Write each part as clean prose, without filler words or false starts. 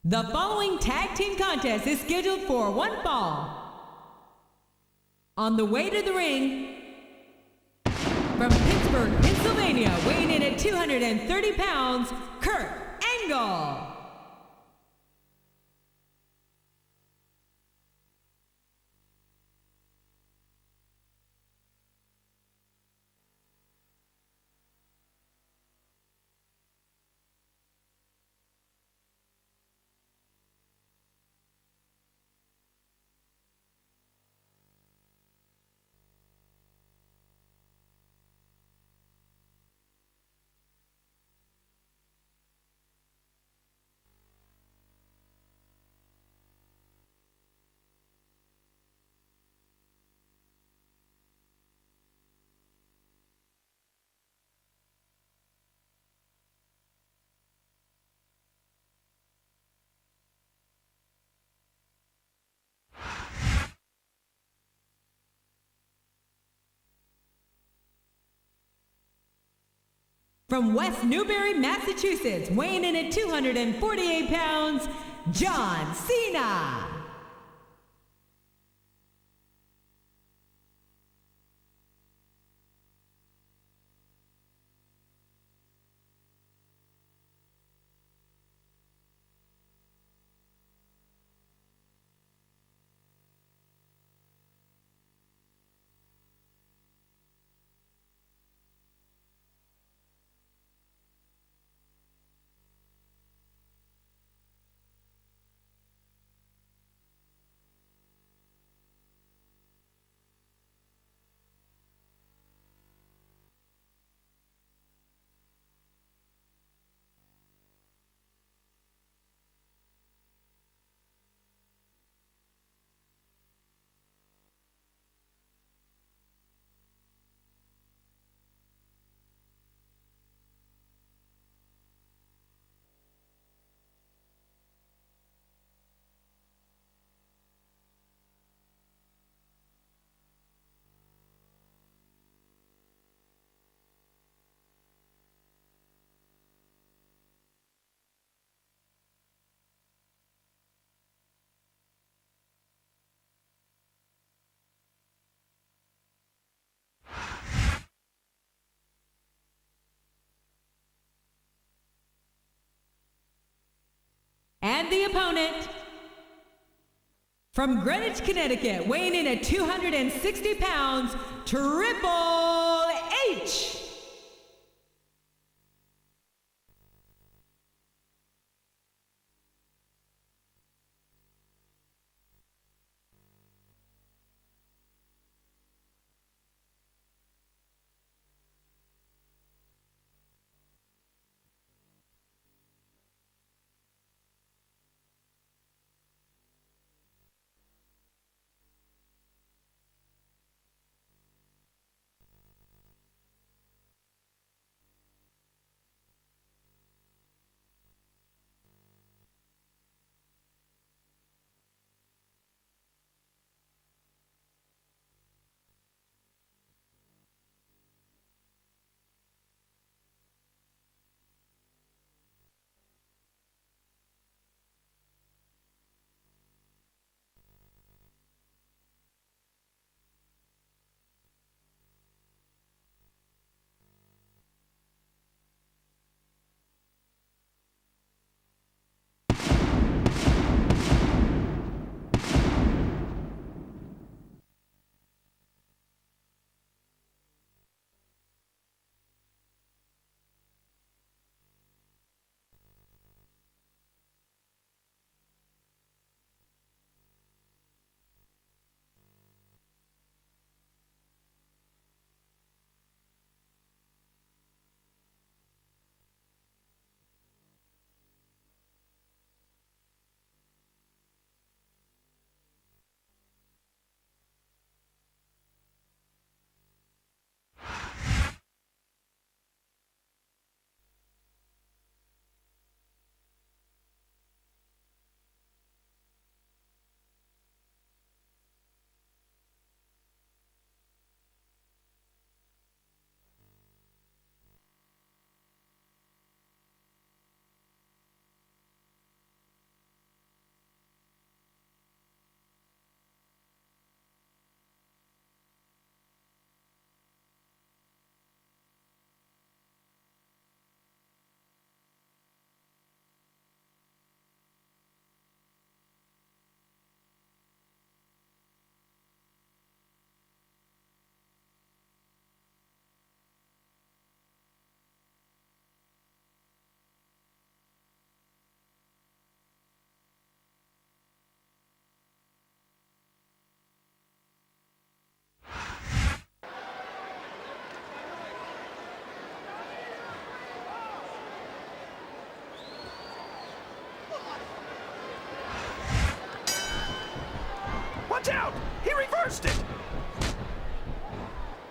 The following tag team contest is scheduled for one fall. On the way to the ring, from Pittsburgh, Pennsylvania, weighing in at 230 pounds, Kurt Angle. From West Newbury, Massachusetts, weighing in at 248 pounds, John Cena. And the opponent, from Greenwich, Connecticut, weighing in at 260 pounds, Triple H.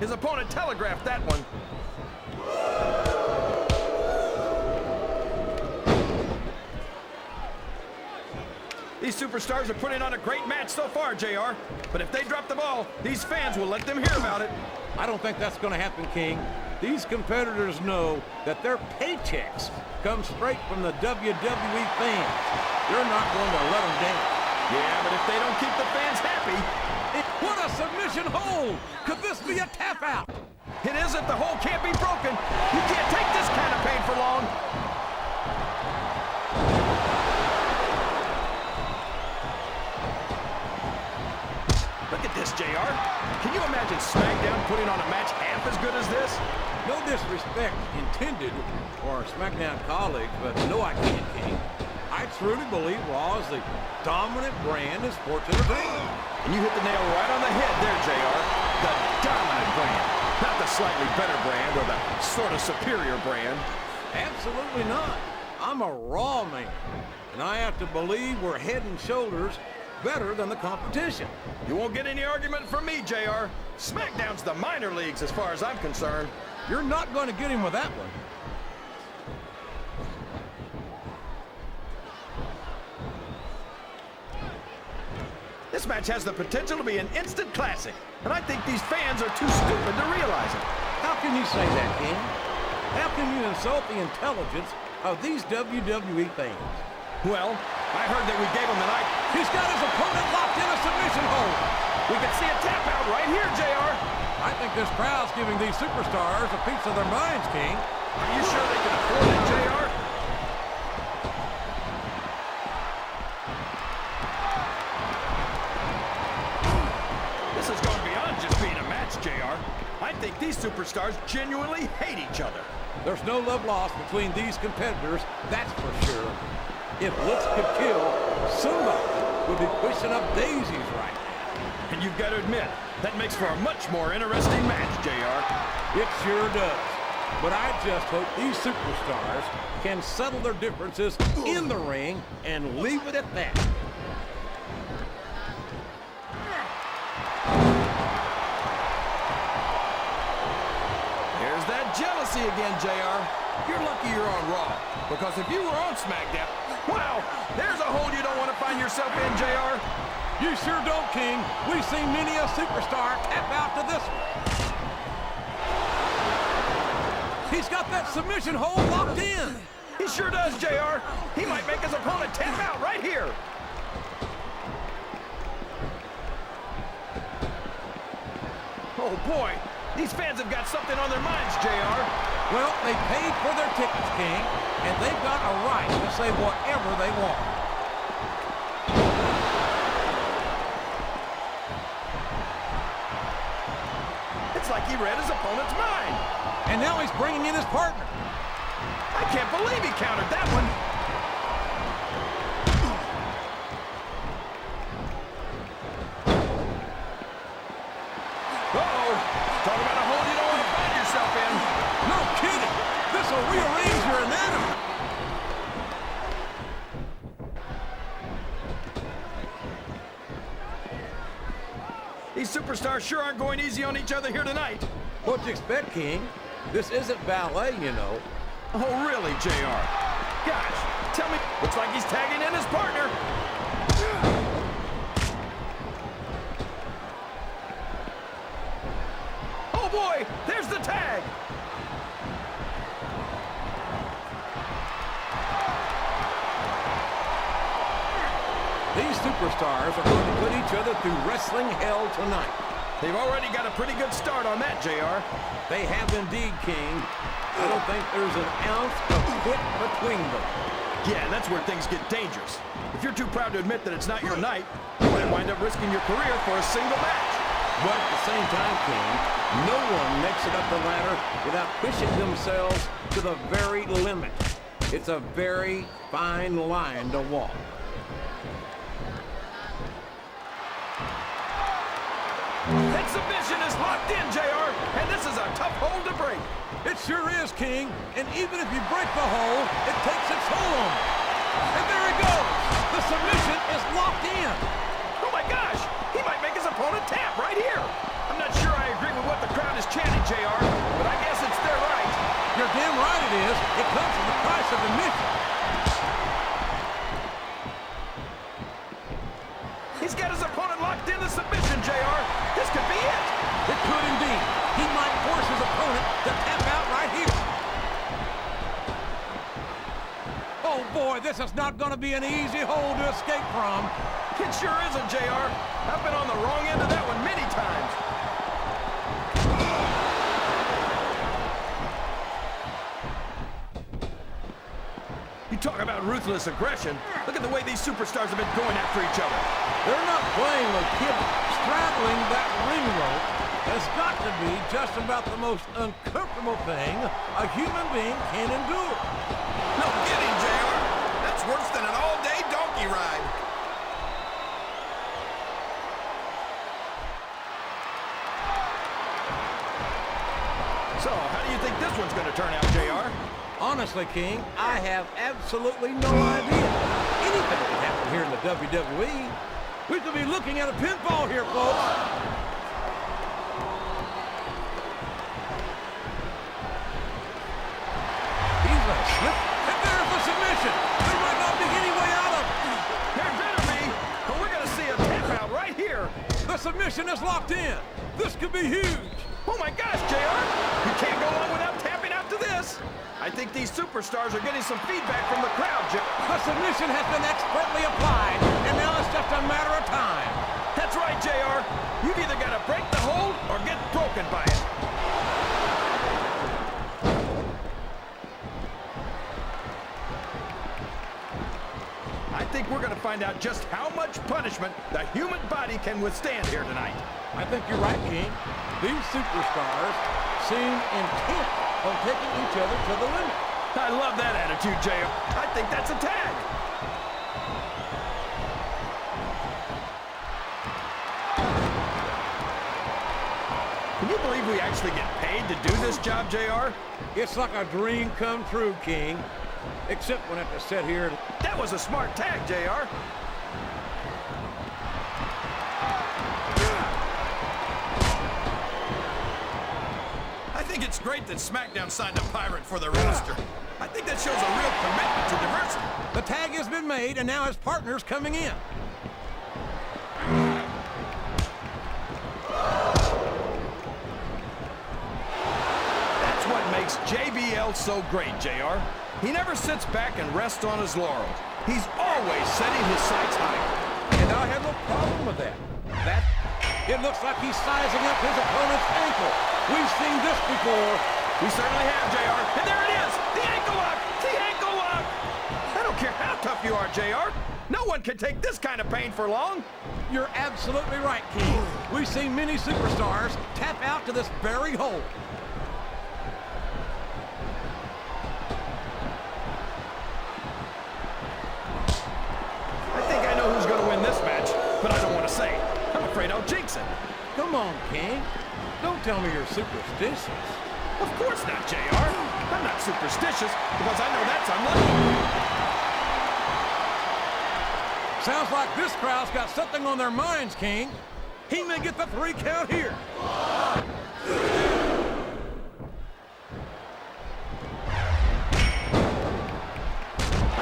His opponent telegraphed that one. These superstars are putting on a great match so far, JR. But if they drop the ball, these fans will let them hear about it. I don't think that's going to happen, King. These competitors know that their paychecks come straight from the WWE fans. They're not going to let them down. Yeah, but if they don't keep the fans happy... What a submission hold! Could this be a tap out? It isn't. The hold can't be broken. You can't take this kind of pain for long. Look at this, JR. Can you imagine SmackDown putting on a match half as good as this? No disrespect intended for our SmackDown colleagues, but no, I can't, King. I truly believe Raw is the dominant brand in sports entertainment. And you hit the nail right on the head there, JR. The dominant brand. Not the slightly better brand or the sort of superior brand. Absolutely not. I'm a Raw man, and I have to believe we're head and shoulders better than the competition. You won't get any argument from me, JR. SmackDown's the minor leagues as far as I'm concerned. You're not going to get him with that one. This match has the potential to be an instant classic, and I think these fans are too stupid to realize it. How can you say that, King? How can you insult the intelligence of these WWE fans? Well, I heard that we gave him the night. He's got his opponent locked in a submission hold. We can see a tap out right here, JR. I think this crowd's giving these superstars a piece of their minds, King. Are you sure they can afford it, JR? This has gone beyond just being a match, JR. I think these superstars genuinely hate each other. There's no love lost between these competitors, that's for sure. If looks could kill, somebody would be pushing up daisies right now. And you've got to admit, that makes for a much more interesting match, JR. It sure does. But I just hope these superstars can settle their differences in the ring and leave it at that. There's that jealousy again, JR. You're lucky you're on Raw, because if you were on SmackDown, wow, there's a hole you don't want to find yourself in, JR. You sure don't, King. We've seen many a superstar tap out to this one. He's got that submission hold locked in. He sure does, JR. He might make his opponent tap out right here. Oh, boy. These fans have got something on their minds, JR. Well, they paid for their tickets, King, and they've got a right to say whatever they want. It's like he read his opponent's mind. And now he's bringing in his partner. I can't believe he countered that one. Uh-oh. Talk about a hole you don't want to find yourself in. No kidding. This will rearrange your anatomy. These superstars sure aren't going easy on each other here tonight. What'd you expect, King? This isn't ballet, you know. Oh, really, JR? Gosh, tell me, looks like he's tagging in his partner. Oh, boy, there's the tag. These superstars are going to put each other through wrestling hell tonight. They've already got a pretty good start on that, JR. They have indeed, King. I don't think there's an ounce of quit between them. Yeah, and that's where things get dangerous. If you're too proud to admit that it's not your night, you might wind up risking your career for a single match. But at the same time, King, no one makes it up the ladder without pushing themselves to the very limit. It's a very fine line to walk. That submission is locked in, JR, and this is a tough hold to break. It sure is, King, and even if you break the hold, it takes its toll on you. And there he goes. The submission is locked in. Oh my gosh, he might make his opponent tap right here. I'm not sure I agree with what the crowd is cheering. JR, but I guess it's their right. You're damn right it is. It comes at the price of admission. He's got his opponent locked in the submission, JR. This could be it. It could indeed. He might force his opponent to tap out right here. Oh boy, this is not going to be an easy hole to escape from. It sure isn't, JR. I've been on the wrong end of that one many times. You talk about ruthless aggression. Look at the way these superstars have been going after each other. They're not playing with kids. Straddling that ring rope has got to be just about the most uncomfortable thing a human being can endure. No kidding, JR. That's worse than an all-day donkey ride. So, how do you think this one's going to turn out, JR? Honestly, King, I have absolutely no idea. Anything can happen here in the WWE. We could be looking at a pinfall here, folks. He's going to slip. And there's the submission. There might not be any way out of it. There better be, but we're going to see a tap out right here. The submission is locked in. This could be huge. Oh my gosh, JR! You can't go on without tapping out to this. I think these superstars are getting some feedback from the crowd, JR. The submission has been expertly applied, and now it's just a matter of time. That's right, JR. You've either got to break the hold or get broken by it. I think we're going to find out just how much punishment the human body can withstand here tonight. I think you're right, King. These superstars seem intent on taking each other to the limit. I love that attitude, JR. I think that's a tag. Can you believe we actually get paid to do this job, JR? It's like a dream come true, King. Except when I have to sit here and... That was a smart tag, JR. I think it's great that SmackDown signed a pirate for their roster. I think that shows a real commitment to diversity. The tag has been made, and now his partner's coming in. That's what makes JBL so great, JR. He never sits back and rests on his laurels. He's always setting his sights high. And I have no problem with that. It looks like he's sizing up his opponent's ankle. We've seen this before. We certainly have, JR. And there it is! The ankle lock! The ankle lock! I don't care how tough you are, JR. No one can take this kind of pain for long. You're absolutely right, King. We've seen many superstars tap out to this very hold. I think I know who's going to win this match, but I don't want to say. I'm afraid I'll jinx it. Come on, King. Don't tell me you're superstitious. Of course not, JR. I'm not superstitious because I know that's unlucky. Sounds like this crowd's got something on their minds, King. He may get the 3 count here. I've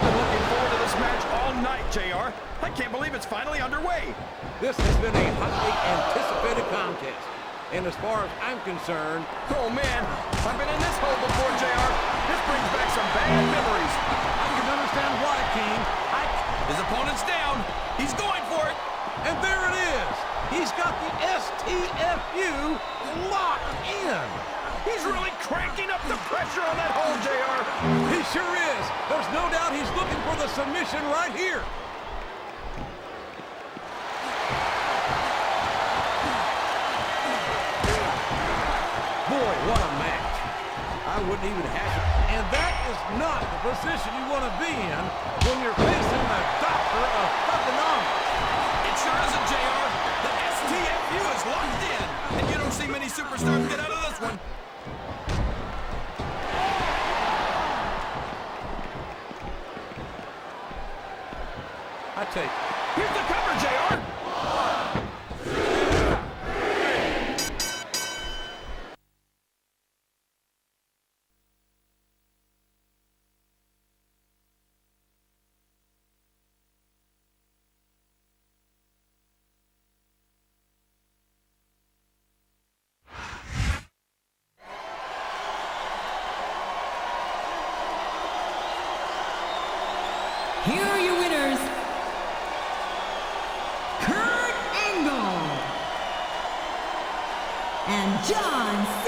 been looking forward to this match all night, JR. I can't believe it's finally underway. This has been a hotly anticipated contest. And as far as I'm concerned... Oh, man. I've been in this hole before, JR. This brings back some bad memories. I can understand why, King. His opponent's down. He's going for it. And there it is. He's got the STFU locked in. He's really cranking up the pressure on that hole, JR. He sure is. There's no doubt he's looking for the submission right here. Boy, what a match. I wouldn't even have it. And that is not the position you want to be in when you're facing the doctor of thugonomics. It sure isn't, JR. The STFU is locked in, and you don't see many superstars get out of this one. I take it. Here's the cover, JR. John